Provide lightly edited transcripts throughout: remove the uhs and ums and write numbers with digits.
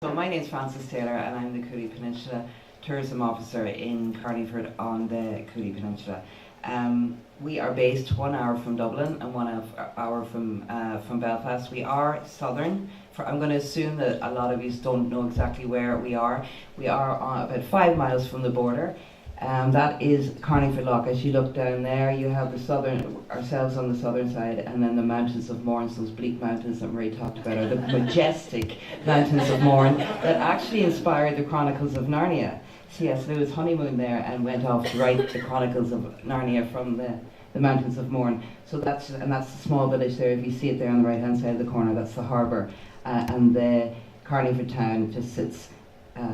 So my name is Frances Taylor and I'm the Cooley Peninsula Tourism Officer in Carlingford on the Cooley Peninsula. We are based 1 hour from Dublin and 1 hour from Belfast. We are southern. I'm going to assume that a lot of you don't know exactly where we are. We are about 5 miles from the border. That is Carlingford Lough. As you look down there, you have ourselves on the southern side, and then the mountains of Mourne, those bleak mountains that Marie talked about, are the majestic mountains of Mourne that actually inspired the Chronicles of Narnia. C.S. Lewis honeymooned there and went off to write the Chronicles of Narnia from the mountains of Mourne. So that's the small village there. If you see it there on the right hand side of the corner, that's the harbour, and the Carlingford town just sits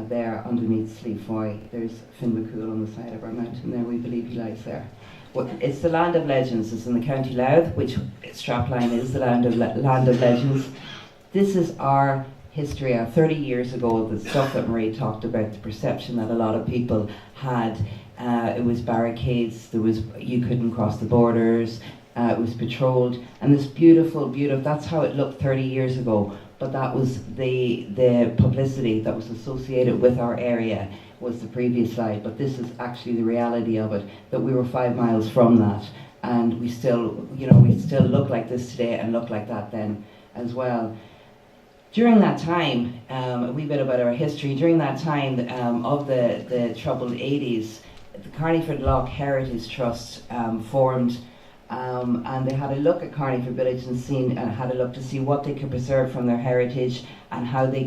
there underneath Slieve Foy. There's Finbacool on the side of our mountain there. We believe he lies there. Well, it's the land of legends. It's in the County Louth, which strapline is the land of legends. This is our history. 30 years ago, the stuff that Marie talked about, the perception that a lot of people had. It was barricades. You couldn't cross the borders. It was patrolled, and this beautiful. That's how it looked 30 years ago. But that was the publicity that was associated with our area was the previous slide. But this is actually the reality of it, that we were 5 miles from that, and we still look like this today and look like that then as well. During that time, a wee bit about our history. During that time of the troubled 80s, the Carlingford Lough Heritage Trust formed. And they had a look at Carlingford Village and had a look to see what they could preserve from their heritage and how the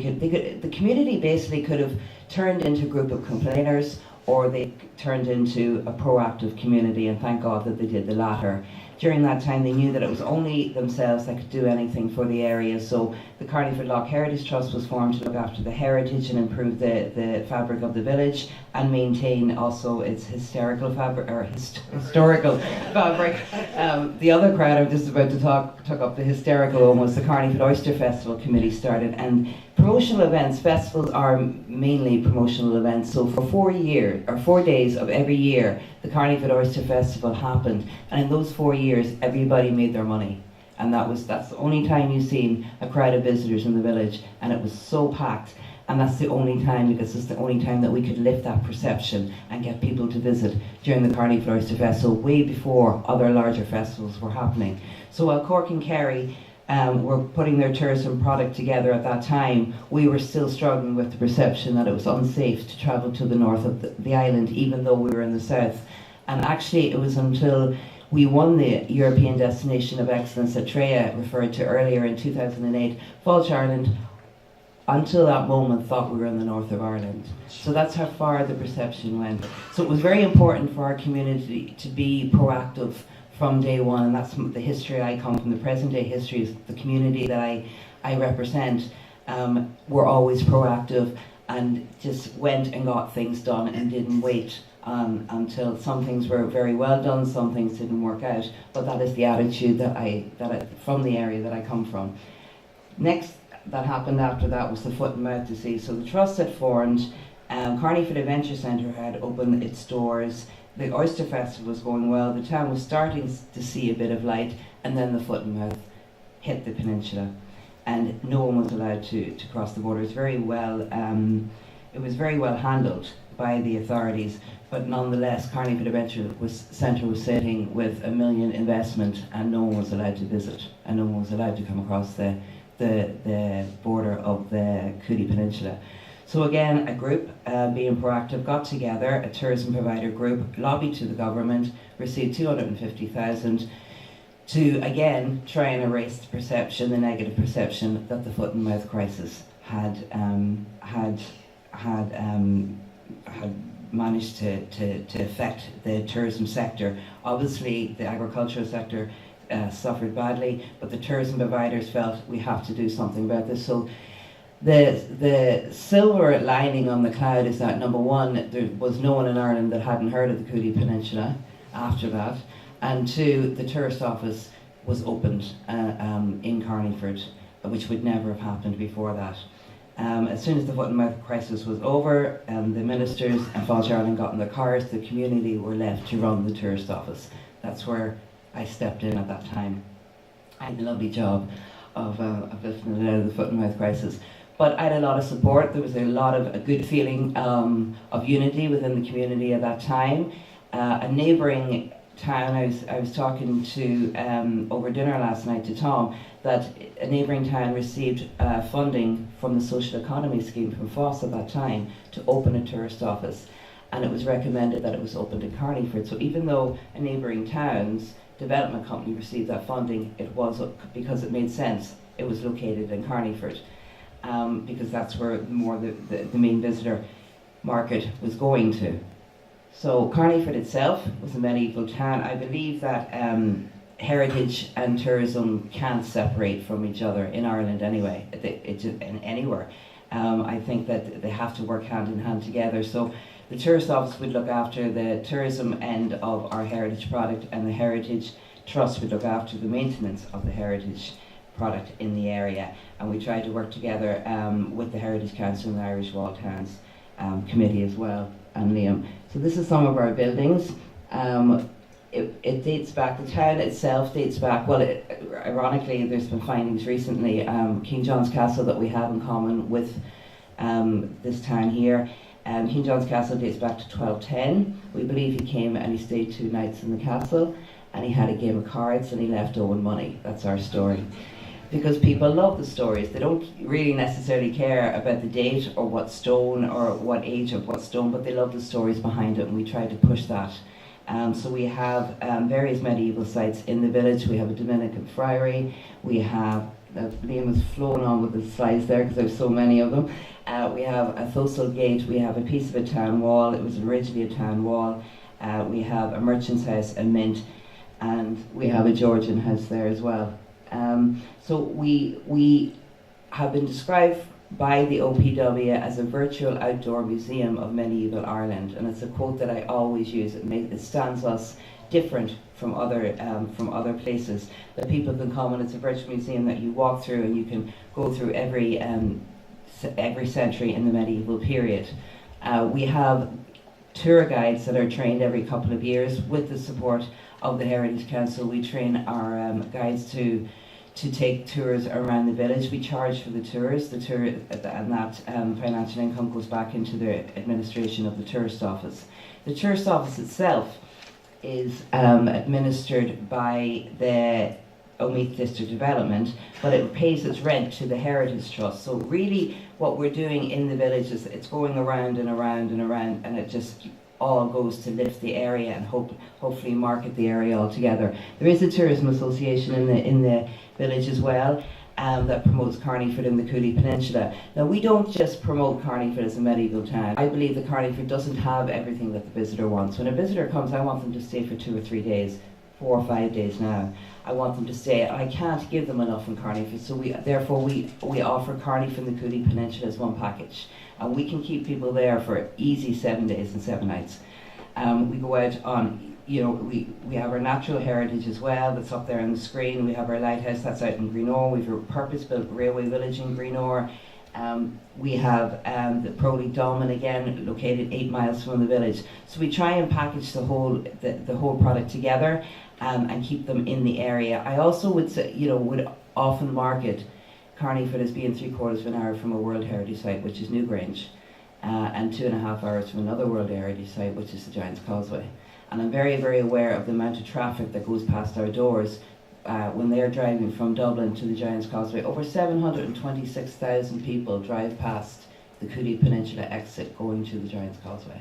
community basically could have turned into a group of complainers, or they turned into a proactive community, and thank God that they did the latter. During that time they knew that it was only themselves that could do anything for the area, so the Carlingford Lough Heritage Trust was formed to look after the heritage and improve the fabric of the village and maintain also its historical fabric. The other crowd I'm just about to took up the hysterical almost. The Carlingford Oyster Festival Committee started, and promotional events, festivals are mainly promotional events, so for 4 days of every year the Carlingford Oyster Festival happened, and in those 4 years everybody made their money, and that's the only time you've seen a crowd of visitors in the village, and it was so packed. And that's the only time, because it's the only time that we could lift that perception and get people to visit during the Carlingford Oyster Festival, way before other larger festivals were happening. So while Cork and Kerry were putting their tourism product together at that time, we were still struggling with the perception that it was unsafe to travel to the north of the island, even though we were in the south. And actually it was until we won the European Destination of Excellence that Treya referred to earlier in 2008, Falch Ireland, until that moment, thought we were in the north of Ireland. So that's how far the perception went. So it was very important for our community to be proactive from day one, and that's the history I come from. The present day history is the community that I represent. Were always proactive and just went and got things done and didn't wait until some things were very well done, some things didn't work out. But that is the attitude that I from the area that I come from. Next that happened after that was the foot and mouth disease. So the trust had formed, Carlingford Adventure Centre had opened its doors, the Oyster Festival was going well, the town was starting to see a bit of light, and then the foot and mouth hit the peninsula, and no one was allowed to cross the border. It was very well handled by the authorities, but nonetheless Carlingford Adventure Centre was sitting with $1 million investment, and no one was allowed to visit, and no one was allowed to come across the border of the Cooley Peninsula. So again, a group being proactive got together, a tourism provider group, lobbied to the government, received 250,000 to again try and erase the perception, the negative perception that the foot and mouth crisis had managed to affect the tourism sector. Obviously, the agricultural sector suffered badly, but the tourism providers felt we have to do something about this. So the silver lining on the cloud is that, number one, there was no one in Ireland that hadn't heard of the Cooley Peninsula after that, and two, the tourist office was opened in Carlingford, which would never have happened before that. As soon as the foot and mouth crisis was over, the ministers and Falch Ireland got in their cars, the community were left to run the tourist office. That's where I stepped in at that time. I had a lovely job of lifting it out of the foot and mouth crisis. But I had a lot of support. There was a lot of a good feeling of unity within the community at that time. A neighbouring town, I was talking to over dinner last night to Tom, that a neighbouring town received funding from the social economy scheme from FOSS at that time to open a tourist office, and it was recommended that it was opened in Carneyford. So even though a neighbouring town's development company received that funding, it was because it made sense. It was located in Carneyford, because that's where more the main visitor market was going to. So Carneyford itself was a medieval town. I believe that heritage and tourism can't separate from each other in Ireland anyway, and anywhere. I think that they have to work hand in hand together. So the tourist office would look after the tourism end of our heritage product, and the heritage trust would look after the maintenance of the heritage product in the area. And we tried to work together with the Heritage Council and the Irish Wall Towns Committee as well, and Liam. So this is some of our buildings. It dates back, the town itself dates back, well, ironically, there's been findings recently, King John's Castle that we have in common with this town here. King John's Castle dates back to 1210. We believe he came and he stayed 2 nights in the castle, and he had a game of cards and he left owing money. That's our story. Because people love the stories. They don't really necessarily care about the date or what stone or what age of what stone, but they love the stories behind it, and we try to push that. So we have various medieval sites in the village. We have a Dominican friary. We have, Liam has flown on with the slides there because there's so many of them. We have a Thosal Gate. We have a piece of a town wall. It was originally a town wall. We have a merchant's house, a mint, and we have a Georgian house there as well. So we have been described by the OPW as a virtual outdoor museum of medieval Ireland, and it's a quote that I always use. It stands us different from other places, that people can come, and it's a virtual museum that you walk through and you can go through every century in the medieval period. We have tour guides that are trained every couple of years with the support of the Heritage Council. We train our guides to take tours around the village. We charge for the tours, and that financial income goes back into the administration of the tourist office. The tourist office itself is administered by the Omeath District Development, but it pays its rent to the Heritage Trust. So really what we're doing in the village is it's going around and around and around, and it just all goes to lift the area and hopefully market the area altogether. There is a tourism association in the village as well, that promotes Carneyford and the Cooley Peninsula. Now, we don't just promote Carneyford as a medieval town. I believe that Carneyford doesn't have everything that the visitor wants. When a visitor comes, I want them to stay for 2 or 3 days, 4 or 5 days now. I want them to stay. I can't give them enough in Carneyford, so we offer Carneyford and the Cooley Peninsula as one package. And we can keep people there for easy 7 days and 7 nights. We go out on, we have our natural heritage as well, that's up there on the screen. We have our lighthouse that's out in Greenore. We have a purpose-built railway village in Greenore. We have the Proly Domin, again, located 8 miles from the village. So we try and package the whole product together and keep them in the area. I also would say, would often market Carneyford as being 3/4 of an hour from a World Heritage Site, which is Newgrange, and 2.5 hours from another World Heritage Site, which is the Giant's Causeway. And I'm very, very aware of the amount of traffic that goes past our doors when they're driving from Dublin to the Giant's Causeway. Over 726,000 people drive past the Cooley Peninsula exit going to the Giant's Causeway.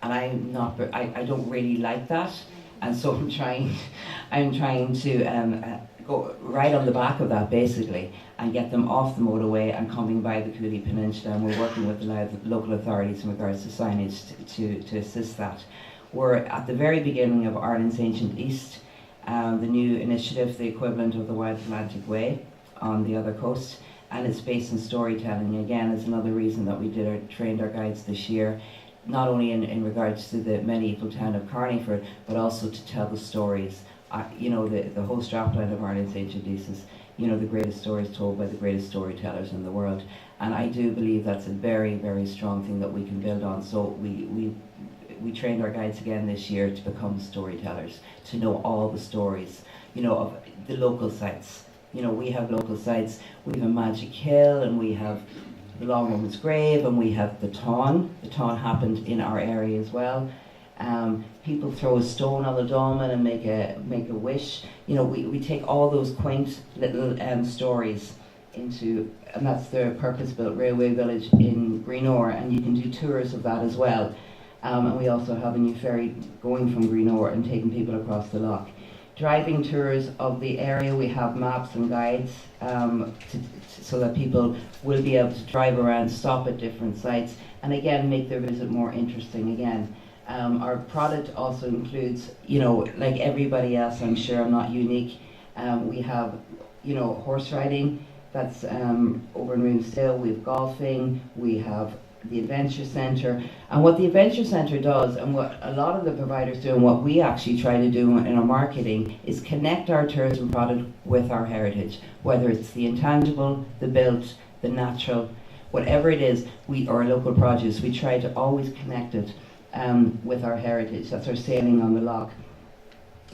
And I don't really like that, and so I'm trying to go right on the back of that basically and get them off the motorway and coming by the Cooley Peninsula, and we're working with the local authorities in regards to signage to assist that. We're at the very beginning of Ireland's Ancient East, the new initiative, the equivalent of the Wild Atlantic Way on the other coast, and it's based in storytelling. Again, is another reason that we trained our guides this year, not only in regards to the medieval town of Carneyford, but also to tell the stories. The whole strapline of Ireland's Ancient East is, the greatest stories told by the greatest storytellers in the world. And I do believe that's a very, very strong thing that we can build on. So we trained our guides again this year to become storytellers, to know all the stories, of the local sites. We have local sites. We have a Magic Hill, and we have the Long Woman's Grave, and we have the Tawn. The Tawn happened in our area as well. People throw a stone on the dolmen and make a wish. You know, we take all those quaint little stories into, and that's the purpose-built railway village in Greenore, and you can do tours of that as well. And we also have a new ferry going from Greenore and taking people across the loch. Driving tours of the area, we have maps and guides so that people will be able to drive around, stop at different sites, and again make their visit more interesting again. Our product also includes, you know, like everybody else, I'm sure I'm not unique. We have, you know, horse riding, that's over in Roomsdale. We have golfing, we have the Adventure Centre. And what the Adventure Centre does, and what a lot of the providers do, and what we actually try to do in our marketing, is connect our tourism product with our heritage. Whether it's the intangible, the built, the natural, whatever it is, our local produce, we try to always connect it with our heritage. That's our sailing on the loch,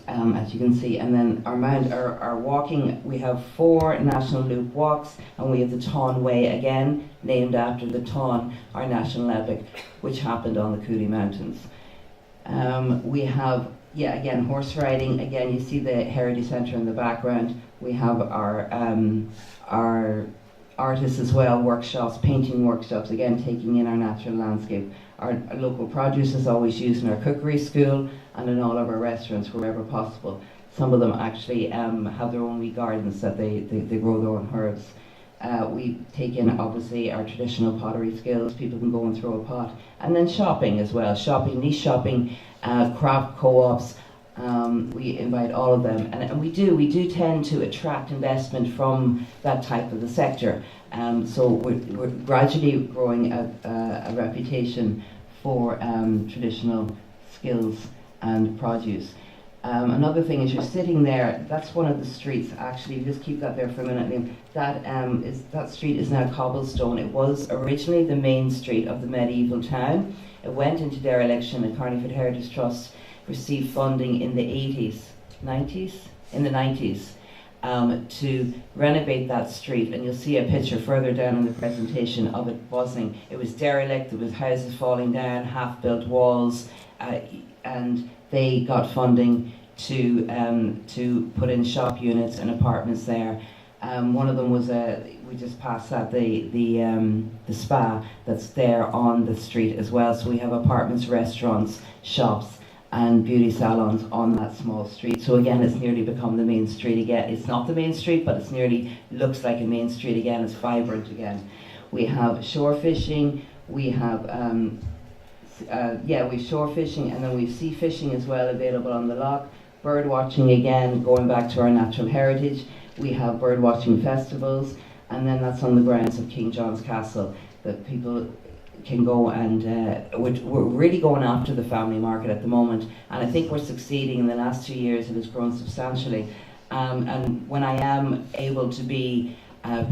as you can see. And then our walking, we have 4 National Loop walks, and we have the Tawn Way, again named after the Tawn, our national epic, which happened on the Cooley Mountains. We have, again, horse riding. Again, you see the Heritage Centre in the background. We have our artists as well, workshops, painting workshops, again taking in our natural landscape. Our local produce is always used in our cookery school and in all of our restaurants wherever possible. Some of them actually have their own wee gardens that they grow their own herbs. We take in obviously our traditional pottery skills. People can go and throw a pot. And then shopping as well, niche shopping, craft co-ops. We invite all of them, and we do tend to attract investment from that type of the sector. So we're gradually growing a reputation for traditional skills and produce. Another thing is, you're sitting there, that's one of the streets, actually, just keep that there for a minute, Liam. That street is now cobblestone. It was originally the main street of the medieval town. It went into dereliction, and Carlingford Heritage Trust received funding in the 90s, to renovate that street. And you'll see a picture further down in the presentation of it buzzing. It was derelict, there was houses falling down, half-built walls, and they got funding to put in shop units and apartments there. One of them was we just passed that, the spa that's there on the street as well. So we have apartments, restaurants, shops, and beauty salons on that small street. So again, it's nearly become the main street again. It's not the main street, but it's nearly looks like a main street again. It's vibrant again. We have shore fishing. We have we've shore fishing, and then we've sea fishing as well available on the loch. Bird watching, again, going back to our natural heritage. We have bird watching festivals, and then that's on the grounds of King John's Castle that people can go, and we're really going after the family market at the moment, and I think we're succeeding. In the last 2 years it has grown substantially, and when I am able to be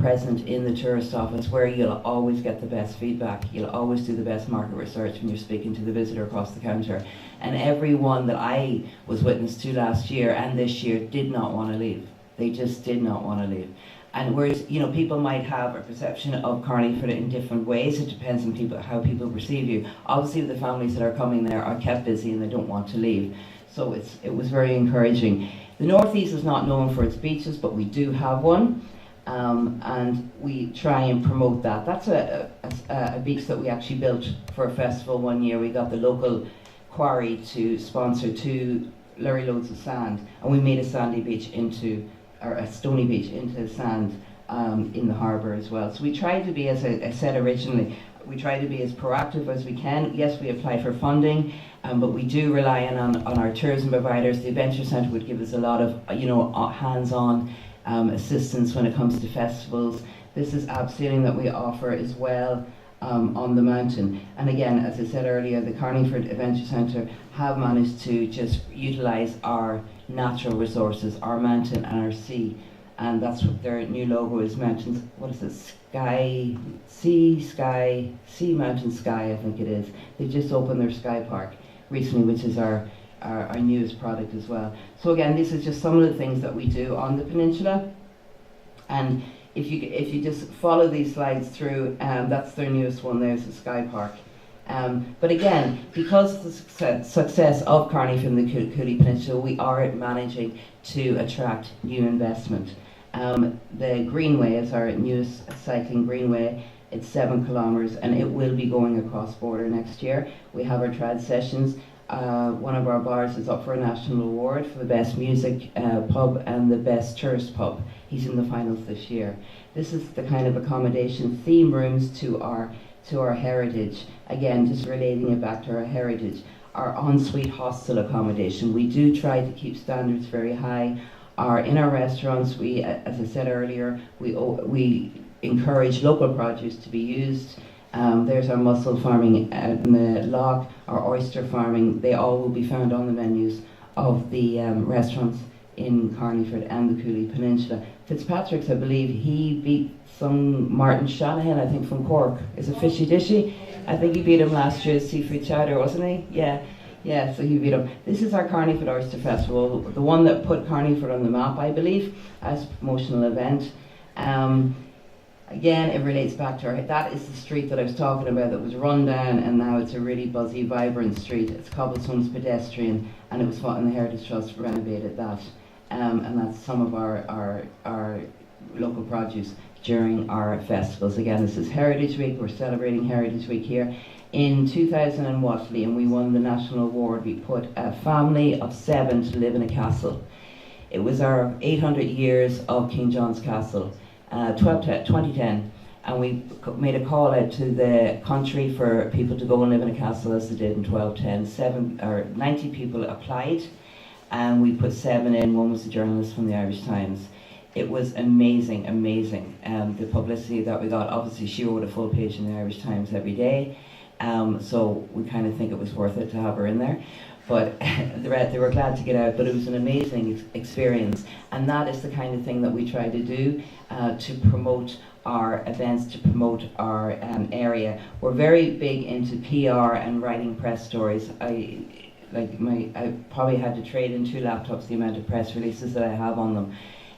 present in the tourist office, where you'll always get the best feedback, you'll always do the best market research when you're speaking to the visitor across the counter, and everyone that I was witness to last year and this year did not want to leave. They just did not want to leave. And whereas, you know, people might have a perception of Carlingford in different ways. It depends on how people perceive you. Obviously, the families that are coming there are kept busy and they don't want to leave. So it was very encouraging. The Northeast is not known for its beaches, but we do have one. And we try and promote that. That's a beach that we actually built for a festival one year. We got the local quarry to sponsor 2 lorry loads of sand, and we made a sandy beach or a stony beach into sand in the harbour as well. So we try to be, as I said originally, we try to be as proactive as we can. Yes, we apply for funding, but we do rely on our tourism providers. The Adventure Centre would give us a lot of, hands-on assistance when it comes to festivals. This is abseiling that we offer as well on the mountain. And again, as I said earlier, the Carlingford Adventure Centre have managed to just utilise our natural resources, our mountain and our sea, and that's what their new logo is. Mountains, what is it? Sea, mountain, sky, I think it is. They just opened their sky park recently, which is our newest product as well. So again, this is just some of the things that we do on the peninsula, and if you just follow these slides through, that's their newest one. There's the Sky Park. But again, because of the success of Carney from the Cooley Peninsula, we are managing to attract new investment. The Greenway is our newest cycling greenway. It's 7 kilometres and it will be going across border next year. We have our trad sessions. One of our bars is up for a national award for the best music pub and the best tourist pub. He's in the finals this year. This is the kind of accommodation, theme rooms to our heritage. Again, just relating it back to our heritage. Our ensuite hostel accommodation. We do try to keep standards very high. In our restaurants, we, as I said earlier, we encourage local produce to be used. There's our mussel farming out in the loch, our oyster farming. They all will be found on the menus of the restaurants in Carneyford and the Cooley Peninsula. Fitzpatrick's, I believe, he beat some Martin Shanahan, I think, from Cork. Is it Fishy Dishy? I think he beat him last year at Seafood Chowder, wasn't he? Yeah, so he beat him. This is our Carneyford Oyster Festival, the one that put Carneyford on the map, I believe, as a promotional event. Again, it relates back to that is the street that I was talking about that was run down, and now it's a really buzzy, vibrant street. It's cobblestones, pedestrian, and it was fought, and the Heritage Trust renovated that. And that's some of our local produce during our festivals. Again, this is Heritage Week. We're celebrating Heritage Week here. In 2000 and Liam, we won the national award. We put a family of 7 to live in a castle. It was our 800 years of King John's Castle. 2010, and we made a call out to the country for people to go and live in a castle as they did in 1210. 90 people applied, and we put 7 in. One was a journalist from the Irish Times. It was amazing. The publicity that we got. Obviously, she wrote a full page in the Irish Times every day, so we kind of think it was worth it to have her in there. But they were glad to get out, but it was an amazing experience. And that is the kind of thing that we try to do to promote our events, to promote our area. We're very big into PR and writing press stories. I probably had to trade in 2 laptops the amount of press releases that I have on them.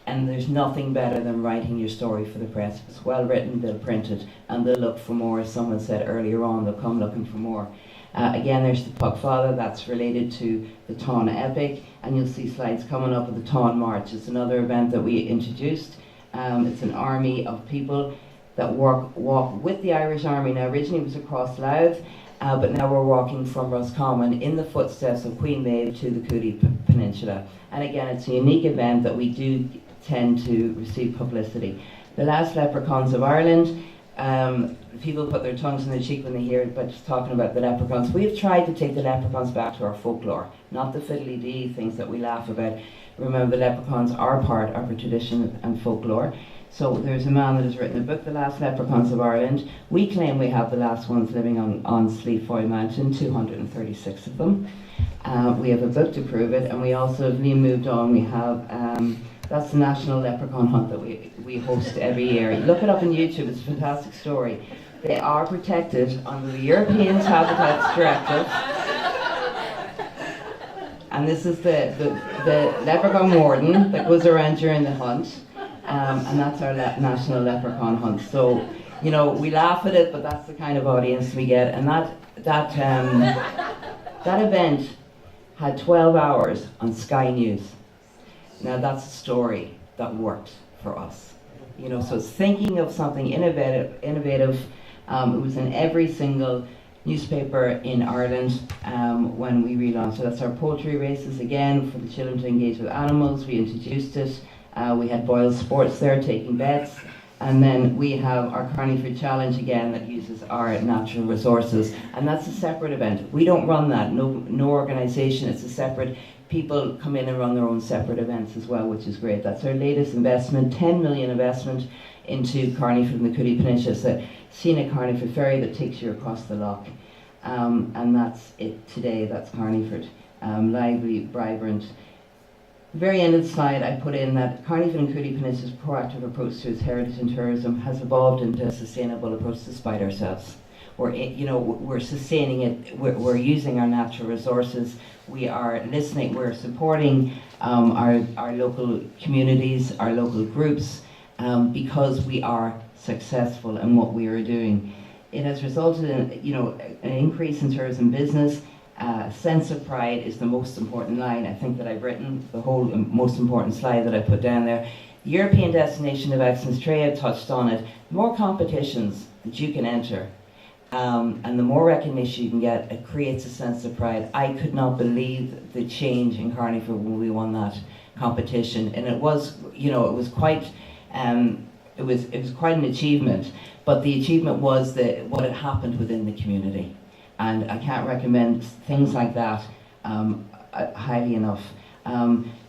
And there's nothing better than writing your story for the press. If it's well written, they'll print it, and they'll look for more. As someone said earlier on, they'll come looking for more. Again, there's the Puckfather, that's related to the Tawn Epic, and you'll see slides coming up of the Tawn March. It's another event that we introduced. It's an army of people that walk with the Irish Army. Now, originally it was across Louth, but now we're walking from Roscommon in the footsteps of Queen Maeve to the Cooley Peninsula. And again, it's a unique event that we do tend to receive publicity. The last Leprechauns of Ireland. People put their tongues in their cheek when they hear it, but just talking about the leprechauns. We've tried to take the leprechauns back to our folklore, not the fiddly-dee things that we laugh about. Remember, the leprechauns are part of our tradition and folklore. So there's a man that has written a book, The Last Leprechauns of Ireland. We claim we have the last ones living on Sleefoy Mountain, 236 of them. We have a book to prove it, and we also have moved on. We have that's the National Leprechaun Hunt that we host every year. Look it up on YouTube, it's a fantastic story. They are protected under the European Habitats Directive. And this is the leprechaun warden that goes around during the hunt. And that's our National Leprechaun Hunt. So, you know, we laugh at it, but that's the kind of audience we get. And that event had 12 hours on Sky News. Now that's a story that worked for us. You know, so it's thinking of something innovative. It was in every single newspaper in Ireland when we relaunched. So that's our poultry races again, for the children to engage with animals. We introduced it. We had Boyle Sports there taking bets. And then we have our Carneyford Challenge again that uses our natural resources. And that's a separate event. We don't run that, no organisation, it's a separate. People come in and run their own separate events as well, which is great. That's our latest investment, 10 million investment into Carneyford and the Cooley Peninsula. It's a scenic Carneyford ferry that takes you across the loch. And that's it today, that's Carneyford. Lively, vibrant. The very end of the slide, I put in that Carneyford and Cooley Peninsula's proactive approach to its heritage and tourism has evolved into a sustainable approach despite ourselves. We're sustaining it, we're using our natural resources, we are listening, we're supporting our local communities, our local groups, because we are successful in what we are doing. It has resulted in, an increase in tourism business. Sense of pride is the most important line I think that I've written, the whole most important slide that I put down there. The European Destination of Excellence, Treya touched on it. The more competitions that you can enter, and the more recognition you can get, it creates a sense of pride. I could not believe the change in Carneyford when we won that competition, and it was quite an achievement. But the achievement was what had happened within the community, and I can't recommend things like that highly enough.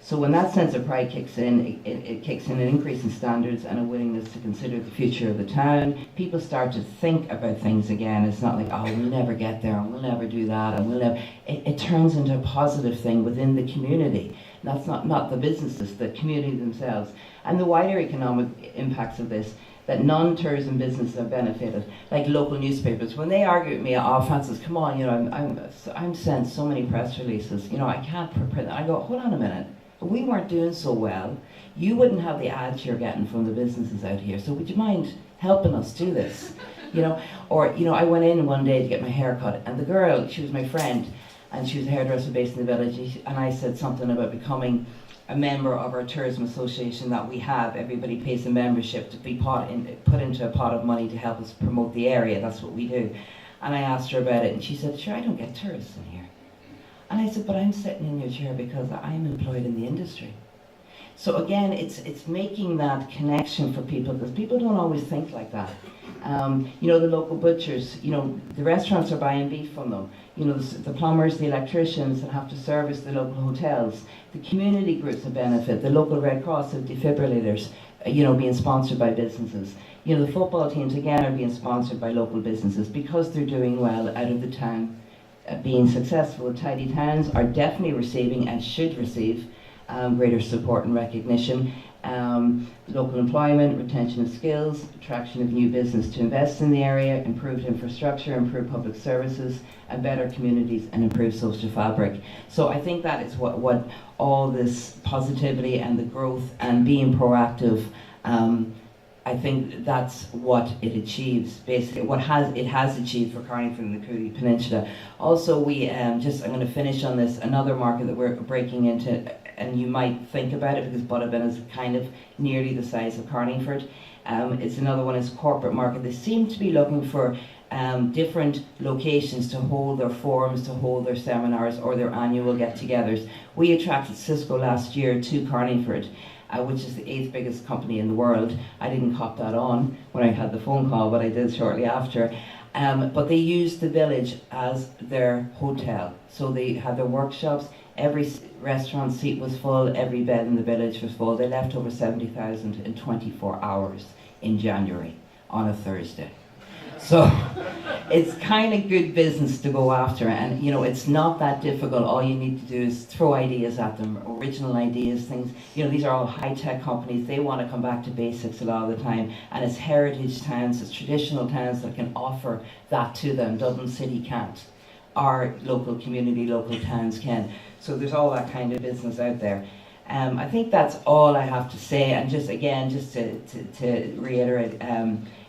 So when that sense of pride kicks in, it kicks in an increase in standards and a willingness to consider the future of the town. People start to think about things again. It's not like, oh, we'll never get there, and we'll never do that, and we'll never. It turns into a positive thing within the community. That's not the businesses, the community themselves. And the wider economic impacts of this, that non-tourism businesses have benefited, like local newspapers. When they argue with me, oh, Francis, come on, I'm sent so many press releases, I can't print that. I go, hold on a minute. If we weren't doing so well, you wouldn't have the ads you're getting from the businesses out here. So would you mind helping us do this? I went in one day to get my hair cut, and the girl, she was my friend, and she was a hairdresser based in the village, and I said something about becoming a member of our tourism association that we have. Everybody pays a membership to be put into a pot of money to help us promote the area. That's what we do. And I asked her about it, and she said, sure, I don't get tourists in here. And I said, but I'm sitting in your chair because I'm employed in the industry. So again, it's making that connection for people, because people don't always think like that. The local butchers, the restaurants are buying beef from them. The plumbers, the electricians that have to service the local hotels. The community groups that benefit, the local Red Cross of defibrillators, being sponsored by businesses. The football teams, again, are being sponsored by local businesses because they're doing well out of the town. Being successful, tidy towns are definitely receiving and should receive greater support and recognition. Local employment, retention of skills, attraction of new business to invest in the area, improved infrastructure, improved public services, and better communities and improved social fabric. So I think that is what all this positivity and the growth and being proactive, I think that's what it achieves, basically, it has achieved for Carneyford and the Cooley Peninsula. Also, I'm going to finish on this, another market that we're breaking into, and you might think about it because Buttevin is kind of nearly the size of Carneyford. It's another one, is corporate market. They seem to be looking for different locations to hold their forums, to hold their seminars or their annual get-togethers. We attracted Cisco last year to Carneyford, which is the 8th biggest company in the world. I didn't cop that on when I had the phone call, but I did shortly after. But they used the village as their hotel. So they had their workshops, every restaurant seat was full, every bed in the village was full. They left over 70,000 in 24 hours in January on a Thursday. So it's kind of good business to go after, and it's not that difficult. All you need to do is throw ideas at them, original ideas, things. These are all high-tech companies. They want to come back to basics a lot of the time, and it's heritage towns, it's traditional towns that can offer that to them. Dublin City can't. Our local community, local towns can. So there's all that kind of business out there. I think that's all I have to say, and just to reiterate,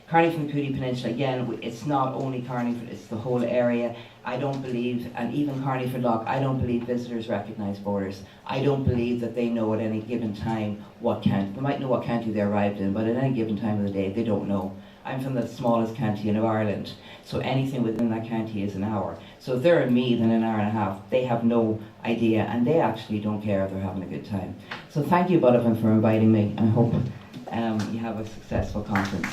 Carneyford and Cooley Peninsula, again, it's not only Carneyford, it's the whole area. I don't believe, and even Carneyford Lock, I don't believe visitors recognise borders. I don't believe that they know at any given time what county. They might know what county they arrived in, but at any given time of the day, they don't know. I'm from the smallest county in Ireland, so anything within that county is an hour. So if they're in Meath in an hour and a half, they have no idea, and they actually don't care if they're having a good time. So thank you, Buttevin, for inviting me. I hope you have a successful conference.